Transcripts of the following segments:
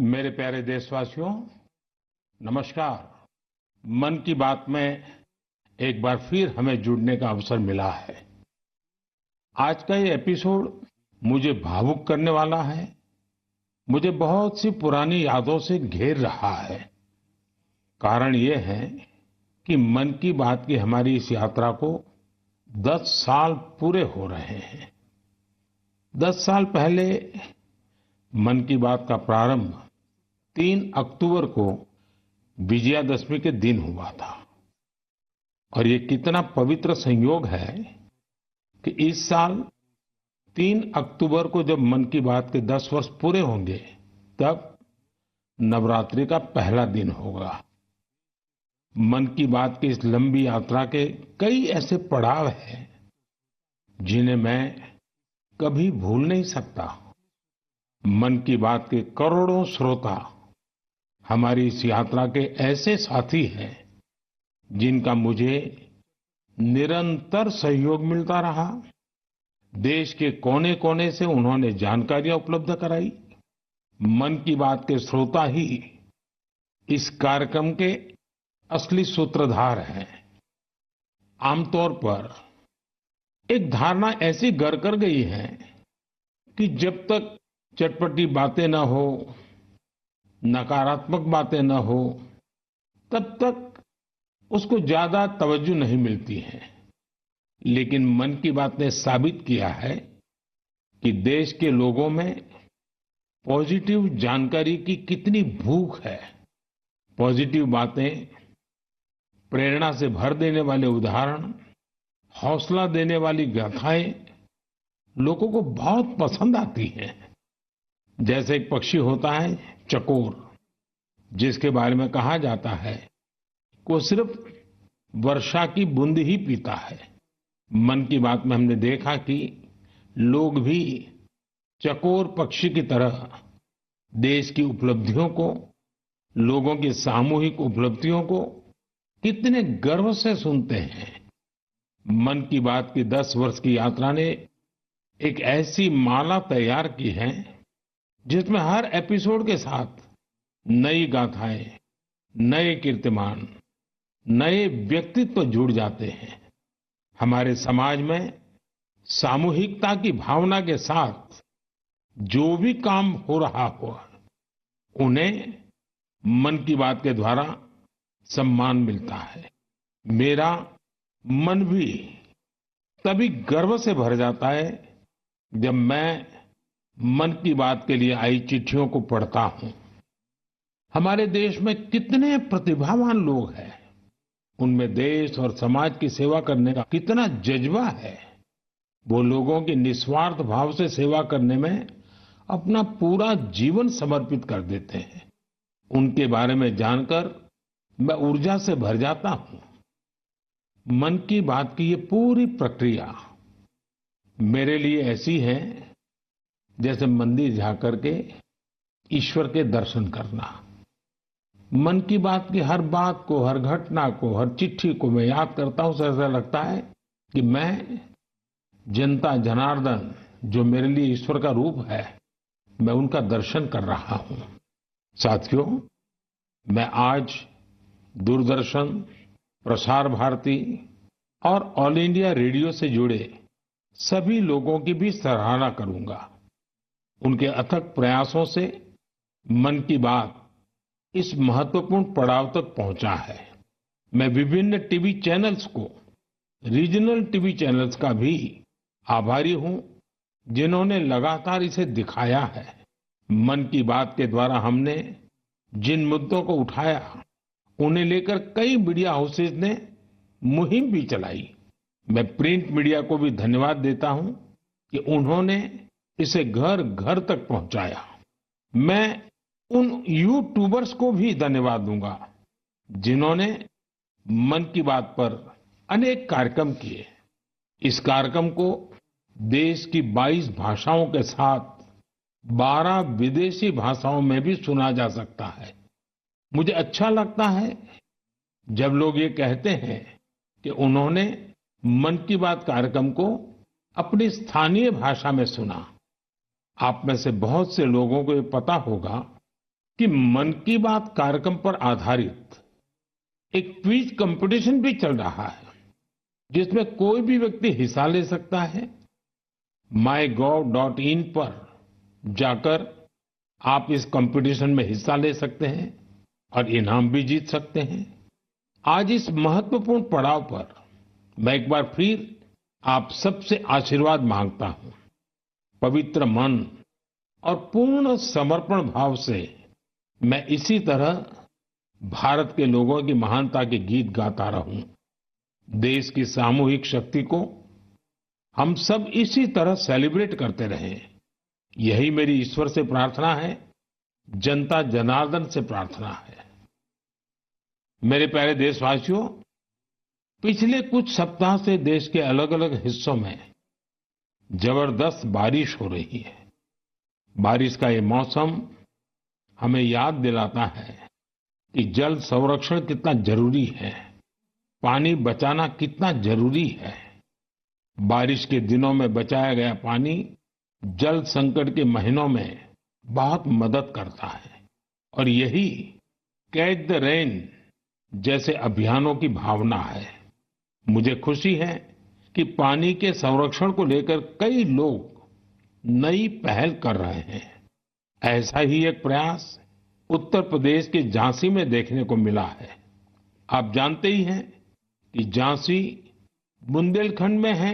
मेरे प्यारे देशवासियों, नमस्कार। मन की बात में एक बार फिर हमें जुड़ने का अवसर मिला है। आज का ये एपिसोड मुझे भावुक करने वाला है। मुझे बहुत सी पुरानी यादों से घेर रहा है। कारण ये है कि मन की बात की हमारी इस यात्रा को 10 साल पूरे हो रहे हैं। 10 साल पहले मन की बात का प्रारंभ 3 अक्टूबर को विजयादशमी के दिन हुआ था। और ये कितना पवित्र संयोग है कि इस साल 3 अक्टूबर को जब मन की बात के 10 वर्ष पूरे होंगे, तब नवरात्रि का पहला दिन होगा। मन की बात की इस लंबी यात्रा के कई ऐसे पड़ाव हैं जिन्हें मैं कभी भूल नहीं सकता। मन की बात के करोड़ों श्रोता हमारी इस यात्रा के ऐसे साथी हैं जिनका मुझे निरंतर सहयोग मिलता रहा। देश के कोने कोने से उन्होंने जानकारियां उपलब्ध कराई। मन की बात के श्रोता ही इस कार्यक्रम के असली सूत्रधार हैं। आमतौर पर एक धारणा ऐसी घर कर गई है कि जब तक चटपटी बातें न हो, नकारात्मक बातें न हो, तब तक उसको ज्यादा तवज्जो नहीं मिलती है। लेकिन मन की बात ने साबित किया है कि देश के लोगों में पॉजिटिव जानकारी की कितनी भूख है। पॉजिटिव बातें, प्रेरणा से भर देने वाले उदाहरण, हौसला देने वाली गाथाएं लोगों को बहुत पसंद आती हैं। जैसे एक पक्षी होता है चकोर, जिसके बारे में कहा जाता है वो सिर्फ वर्षा की बूंद ही पीता है। मन की बात में हमने देखा कि लोग भी चकोर पक्षी की तरह देश की उपलब्धियों को, लोगों की सामूहिक उपलब्धियों को कितने गर्व से सुनते हैं। मन की बात की 10 वर्ष की यात्रा ने एक ऐसी माला तैयार की है जिसमें हर एपिसोड के साथ नई गाथाएं, नए कीर्तिमान, नए व्यक्तित्व जुड़ जाते हैं। हमारे समाज में सामूहिकता की भावना के साथ जो भी काम हो रहा हो, उन्हें मन की बात के द्वारा सम्मान मिलता है। मेरा मन भी तभी गर्व से भर जाता है जब मैं मन की बात के लिए आई चिट्ठियों को पढ़ता हूं। हमारे देश में कितने प्रतिभावान लोग हैं, उनमें देश और समाज की सेवा करने का कितना जज्बा है। वो लोगों की निस्वार्थ भाव से सेवा करने में अपना पूरा जीवन समर्पित कर देते हैं। उनके बारे में जानकर मैं ऊर्जा से भर जाता हूं। मन की बात की ये पूरी प्रक्रिया मेरे लिए ऐसी है जैसे मंदिर जाकर के ईश्वर के दर्शन करना। मन की बात की हर बात को, हर घटना को, हर चिट्ठी को मैं याद करता हूं तो ऐसा लगता है कि मैं जनता जनार्दन, जो मेरे लिए ईश्वर का रूप है, मैं उनका दर्शन कर रहा हूं। साथियों, मैं आज दूरदर्शन, प्रसार भारती और ऑल इंडिया रेडियो से जुड़े सभी लोगों की भी सराहना करूंगा। उनके अथक प्रयासों से मन की बात इस महत्वपूर्ण पड़ाव तक पहुंचा है। मैं विभिन्न टीवी चैनल्स को, रीजनल टीवी चैनल्स का भी आभारी हूं जिन्होंने लगातार इसे दिखाया है। मन की बात के द्वारा हमने जिन मुद्दों को उठाया, उन्हें लेकर कई मीडिया हाउसेज ने मुहिम भी चलाई। मैं प्रिंट मीडिया को भी धन्यवाद देता हूं कि उन्होंने इसे घर घर तक पहुंचाया। मैं उन यूट्यूबर्स को भी धन्यवाद दूंगा जिन्होंने मन की बात पर अनेक कार्यक्रम किए। इस कार्यक्रम को देश की 22 भाषाओं के साथ 12 विदेशी भाषाओं में भी सुना जा सकता है। मुझे अच्छा लगता है जब लोग ये कहते हैं कि उन्होंने मन की बात कार्यक्रम को अपनी स्थानीय भाषा में सुना। आप में से बहुत से लोगों को ये पता होगा कि मन की बात कार्यक्रम पर आधारित एक क्विज कंपटीशन भी चल रहा है, जिसमें कोई भी व्यक्ति हिस्सा ले सकता है। mygov.in पर जाकर आप इस कंपटीशन में हिस्सा ले सकते हैं और इनाम भी जीत सकते हैं। आज इस महत्वपूर्ण पड़ाव पर मैं एक बार फिर आप सबसे आशीर्वाद मांगता हूं। पवित्र मन और पूर्ण समर्पण भाव से मैं इसी तरह भारत के लोगों की महानता के गीत गाता रहूं। देश की सामूहिक शक्ति को हम सब इसी तरह सेलिब्रेट करते रहें, यही मेरी ईश्वर से प्रार्थना है, जनता जनार्दन से प्रार्थना है। मेरे प्यारे देशवासियों, पिछले कुछ सप्ताह से देश के अलग अलग हिस्सों में जबरदस्त बारिश हो रही है। बारिश का ये मौसम हमें याद दिलाता है कि जल संरक्षण कितना जरूरी है, पानी बचाना कितना जरूरी है। बारिश के दिनों में बचाया गया पानी जल संकट के महीनों में बहुत मदद करता है और यही कैच द रेन जैसे अभियानों की भावना है। मुझे खुशी है कि पानी के संरक्षण को लेकर कई लोग नई पहल कर रहे हैं। ऐसा ही एक प्रयास उत्तर प्रदेश के झांसी में देखने को मिला है। आप जानते ही हैं कि झांसी बुंदेलखंड में है,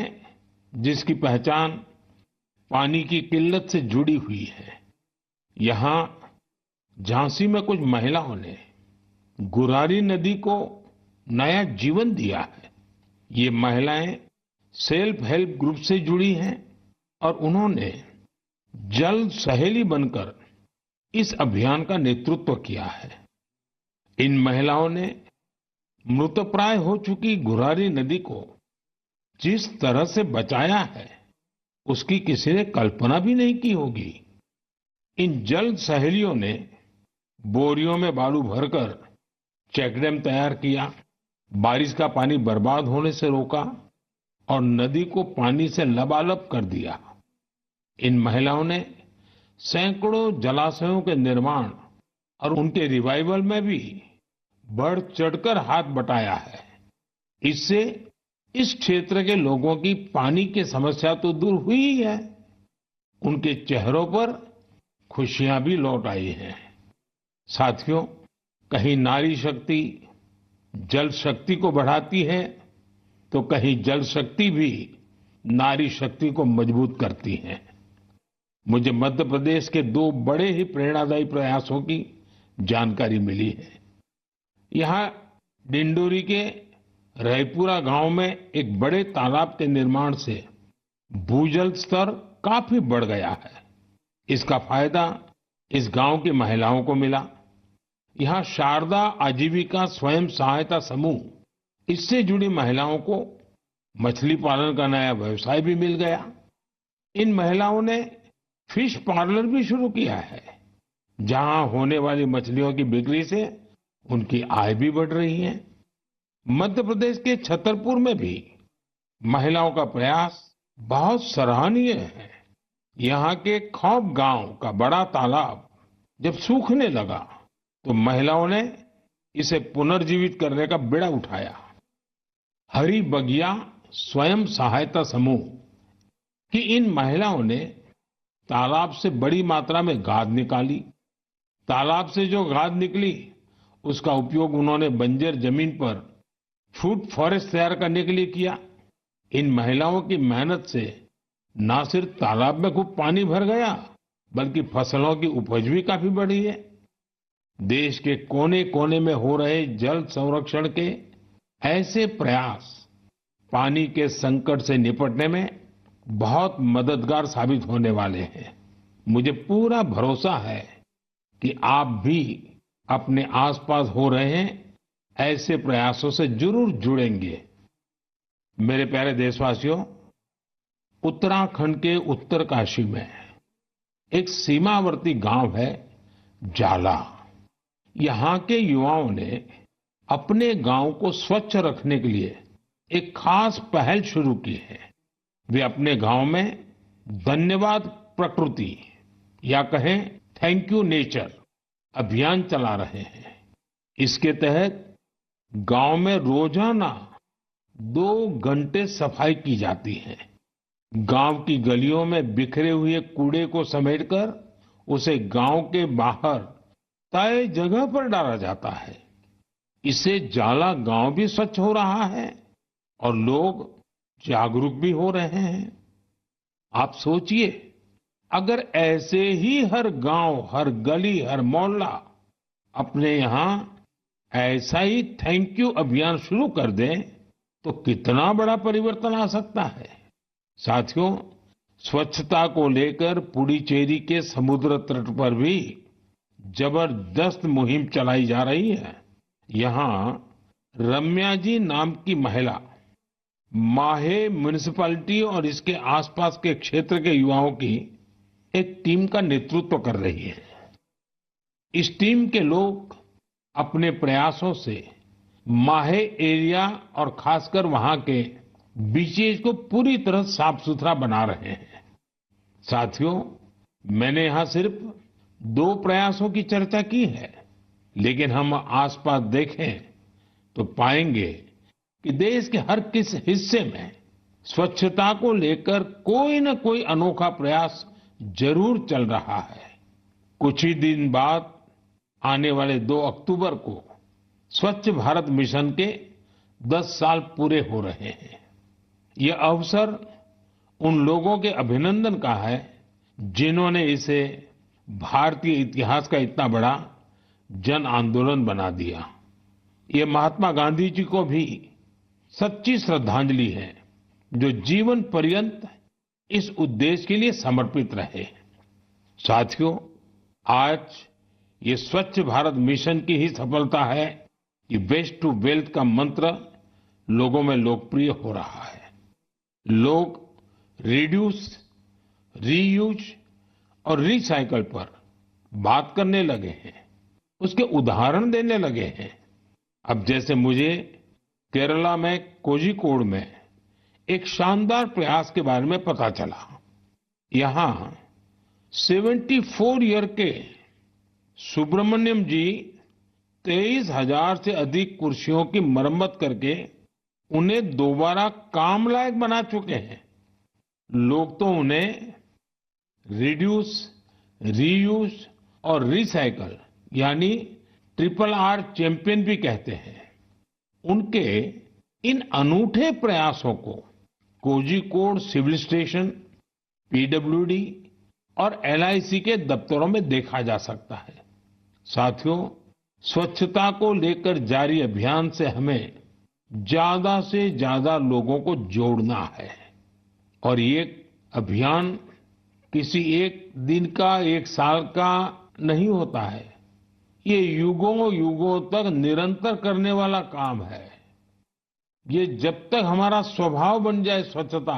जिसकी पहचान पानी की किल्लत से जुड़ी हुई है। यहाँ झांसी में कुछ महिलाओं ने गुरारी नदी को नया जीवन दिया है। ये महिलाएं सेल्फ हेल्प ग्रुप से जुड़ी हैं और उन्होंने जल सहेली बनकर इस अभियान का नेतृत्व किया है। इन महिलाओं ने मृतप्राय हो चुकी गुरारी नदी को जिस तरह से बचाया है, उसकी किसी ने कल्पना भी नहीं की होगी। इन जल सहेलियों ने बोरियों में बालू भरकर चेकडैम तैयार किया, बारिश का पानी बर्बाद होने से रोका और नदी को पानी से लबालब कर दिया। इन महिलाओं ने सैकड़ों जलाशयों के निर्माण और उनके रिवाइवल में भी बढ़ चढ़कर हाथ बटाया है। इससे इस क्षेत्र के लोगों की पानी की समस्या तो दूर हुई ही है, उनके चेहरों पर खुशियां भी लौट आई हैं। साथियों, कहीं नारी शक्ति जल शक्ति को बढ़ाती है, तो कहीं जल शक्ति भी नारी शक्ति को मजबूत करती है। मुझे मध्य प्रदेश के दो बड़े ही प्रेरणादायी प्रयासों की जानकारी मिली है। यहाँ डिंडोरी के रायपुरा गांव में एक बड़े तालाब के निर्माण से भूजल स्तर काफी बढ़ गया है। इसका फायदा इस गांव की महिलाओं को मिला। यहाँ शारदा आजीविका स्वयं सहायता समूह, इससे जुड़ी महिलाओं को मछली पालन का नया व्यवसाय भी मिल गया। इन महिलाओं ने फिश पार्लर भी शुरू किया है, जहां होने वाली मछलियों की बिक्री से उनकी आय भी बढ़ रही है। मध्य प्रदेश के छतरपुर में भी महिलाओं का प्रयास बहुत सराहनीय है। यहाँ के खौब गांव का बड़ा तालाब जब सूखने लगा, तो महिलाओं ने इसे पुनर्जीवित करने का बीड़ा उठाया। हरी बगिया स्वयं सहायता समूह की इन महिलाओं ने तालाब से बड़ी मात्रा में गाद निकाली। तालाब से जो गाद निकली, उसका उपयोग उन्होंने बंजर जमीन पर फूड फॉरेस्ट तैयार करने के लिए किया। इन महिलाओं की मेहनत से न सिर्फ तालाब में खूब पानी भर गया, बल्कि फसलों की उपज भी काफी बढ़ी है। देश के कोने कोने में हो रहे जल संरक्षण के ऐसे प्रयास पानी के संकट से निपटने में बहुत मददगार साबित होने वाले हैं। मुझे पूरा भरोसा है कि आप भी अपने आसपास हो रहे हैं ऐसे प्रयासों से जरूर जुड़ेंगे। मेरे प्यारे देशवासियों, उत्तराखंड के उत्तरकाशी में एक सीमावर्ती गांव है जाला। यहाँ के युवाओं ने अपने गांव को स्वच्छ रखने के लिए एक खास पहल शुरू की है। वे अपने गांव में धन्यवाद प्रकृति या कहें थैंक यू नेचर अभियान चला रहे हैं। इसके तहत गांव में रोजाना 2 घंटे सफाई की जाती है। गांव की गलियों में बिखरे हुए कूड़े को समेटकर उसे गांव के बाहर तय जगह पर डाला जाता है। इससे जाला गांव भी स्वच्छ हो रहा है और लोग जागरूक भी हो रहे हैं। आप सोचिए, अगर ऐसे ही हर गांव, हर गली, हर मोहल्ला अपने यहाँ ऐसा ही थैंक यू अभियान शुरू कर दें तो कितना बड़ा परिवर्तन आ सकता है। साथियों, स्वच्छता को लेकर पुडुचेरी के समुद्र तट पर भी जबरदस्त मुहिम चलाई जा रही है। यहाँ रम्या जी नाम की महिला माहे म्युनिसिपैलिटी और इसके आसपास के क्षेत्र के युवाओं की एक टीम का नेतृत्व कर रही है। इस टीम के लोग अपने प्रयासों से माहे एरिया और खासकर वहां के बीचेस को पूरी तरह साफ सुथरा बना रहे हैं। साथियों, मैंने यहाँ सिर्फ 2 प्रयासों की चर्चा की है, लेकिन हम आसपास देखें तो पाएंगे कि देश के हर किस हिस्से में स्वच्छता को लेकर कोई न कोई अनोखा प्रयास जरूर चल रहा है। कुछ ही दिन बाद आने वाले 2 अक्टूबर को स्वच्छ भारत मिशन के 10 साल पूरे हो रहे हैं। ये अवसर उन लोगों के अभिनंदन का है जिन्होंने इसे भारतीय इतिहास का इतना बड़ा जन आंदोलन बना दिया। ये महात्मा गांधी जी को भी सच्ची श्रद्धांजलि है, जो जीवन पर्यंत इस उद्देश्य के लिए समर्पित रहे। साथियों, आज ये स्वच्छ भारत मिशन की ही सफलता है कि वेस्ट टू वेल्थ का मंत्र लोगों में लोकप्रिय हो रहा है। लोग रिड्यूस, रीयूज और रिसाइकल पर बात करने लगे हैं, उसके उदाहरण देने लगे हैं। अब जैसे मुझे केरला में कोझिकोड में एक शानदार प्रयास के बारे में पता चला। यहाँ 74 ईयर के सुब्रमण्यम जी 23,000 से अधिक कुर्सियों की मरम्मत करके उन्हें दोबारा काम लायक बना चुके हैं। लोग तो उन्हें रिड्यूस, रीयूज और रिसाइकल यानी RRR चैंपियन भी कहते हैं। उनके इन अनूठे प्रयासों को कोझिकोड सिविल स्टेशन, PWD और LIC के दफ्तरों में देखा जा सकता है। साथियों, स्वच्छता को लेकर जारी अभियान से हमें ज्यादा से ज्यादा लोगों को जोड़ना है और ये अभियान किसी एक दिन का, एक साल का नहीं होता है। ये युगों युगों तक निरंतर करने वाला काम है। ये जब तक हमारा स्वभाव बन जाए स्वच्छता,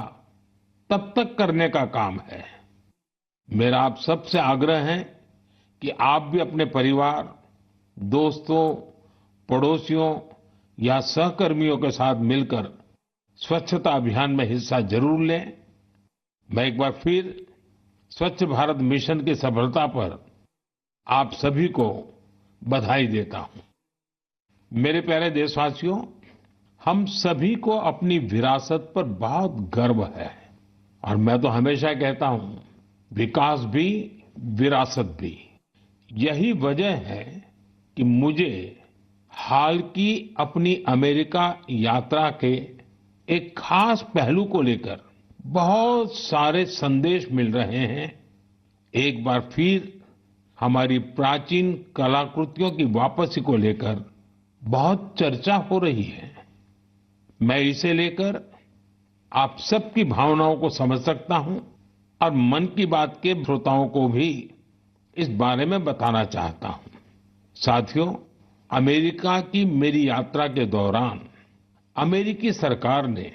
तब तक करने का काम है। मेरा आप सबसे आग्रह है कि आप भी अपने परिवार, दोस्तों, पड़ोसियों या सहकर्मियों के साथ मिलकर स्वच्छता अभियान में हिस्सा जरूर लें। मैं एक बार फिर स्वच्छ भारत मिशन की सफलता पर आप सभी को बधाई देता हूं। मेरे प्यारे देशवासियों, हम सभी को अपनी विरासत पर बहुत गर्व है और मैं तो हमेशा कहता हूं, विकास भी, विरासत भी। यही वजह है कि मुझे हाल की अपनी अमेरिका यात्रा के एक खास पहलू को लेकर बहुत सारे संदेश मिल रहे हैं। एक बार फिर हमारी प्राचीन कलाकृतियों की वापसी को लेकर बहुत चर्चा हो रही है। मैं इसे लेकर आप सबकी भावनाओं को समझ सकता हूं और मन की बात के श्रोताओं को भी इस बारे में बताना चाहता हूं। साथियों, अमेरिका की मेरी यात्रा के दौरान अमेरिकी सरकार ने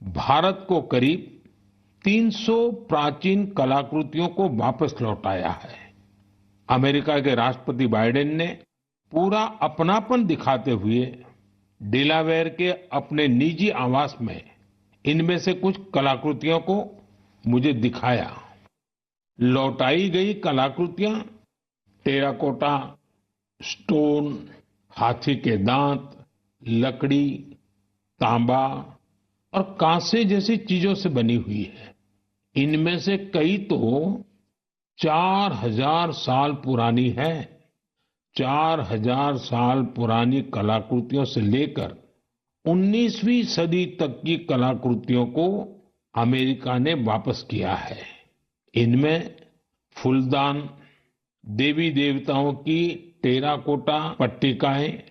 भारत को करीब 300 प्राचीन कलाकृतियों को वापस लौटाया है। अमेरिका के राष्ट्रपति बाइडेन ने पूरा अपनापन दिखाते हुए डेलावेयर के अपने निजी आवास में इनमें से कुछ कलाकृतियों को मुझे दिखाया। लौटाई गई कलाकृतियां टेराकोटा, स्टोन, हाथी के दांत, लकड़ी, तांबा और कांसे जैसी चीजों से बनी हुई है। इनमें से कई तो 4000 साल पुरानी है। 4000 साल पुरानी कलाकृतियों से लेकर 19वीं सदी तक की कलाकृतियों को अमेरिका ने वापस किया है। इनमें फूलदान, देवी देवताओं की टेराकोटा पट्टिकाएं,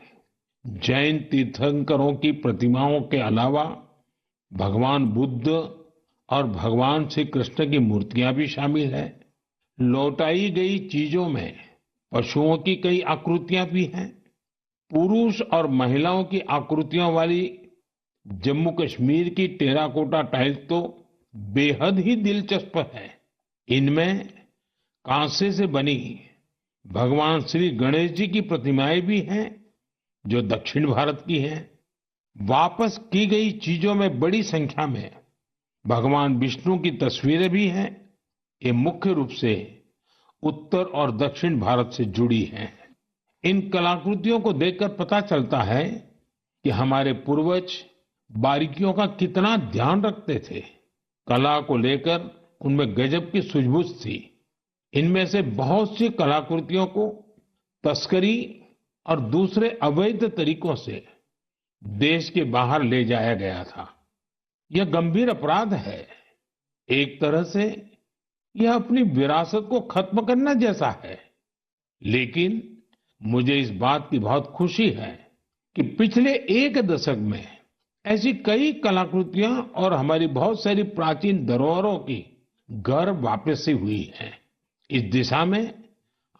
जैन तीर्थंकरों की प्रतिमाओं के अलावा भगवान बुद्ध और भगवान श्री कृष्ण की मूर्तियां भी शामिल है। लौटाई गई चीजों में पशुओं की कई आकृतियां भी हैं। पुरुष और महिलाओं की आकृतियों वाली जम्मू कश्मीर की टेराकोटा टाइल्स तो बेहद ही दिलचस्प है। इनमें कांसे से बनी भगवान श्री गणेश जी की प्रतिमाएं भी हैं, जो दक्षिण भारत की हैं। वापस की गई चीजों में बड़ी संख्या में भगवान विष्णु की तस्वीरें भी हैं। ये मुख्य रूप से उत्तर और दक्षिण भारत से जुड़ी हैं। इन कलाकृतियों को देखकर पता चलता है कि हमारे पूर्वज बारीकियों का कितना ध्यान रखते थे। कला को लेकर उनमें गजब की सूझबूझ थी। इनमें से बहुत सी कलाकृतियों को तस्करी और दूसरे अवैध तरीकों से देश के बाहर ले जाया गया था। यह गंभीर अपराध है। एक तरह से यह अपनी विरासत को खत्म करना जैसा है। लेकिन मुझे इस बात की बहुत खुशी है कि पिछले एक दशक में ऐसी कई कलाकृतियां और हमारी बहुत सारी प्राचीन धरोहरों की घर वापसी हुई है। इस दिशा में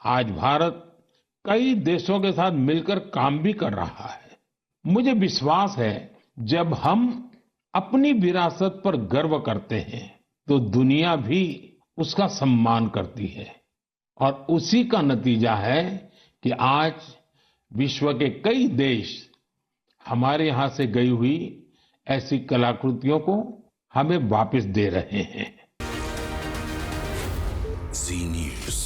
आज भारत कई देशों के साथ मिलकर काम भी कर रहा है। मुझे विश्वास है, जब हम अपनी विरासत पर गर्व करते हैं तो दुनिया भी उसका सम्मान करती है। और उसी का नतीजा है कि आज विश्व के कई देश हमारे यहां से गई हुई ऐसी कलाकृतियों को हमें वापस दे रहे हैं। जी न्यूज।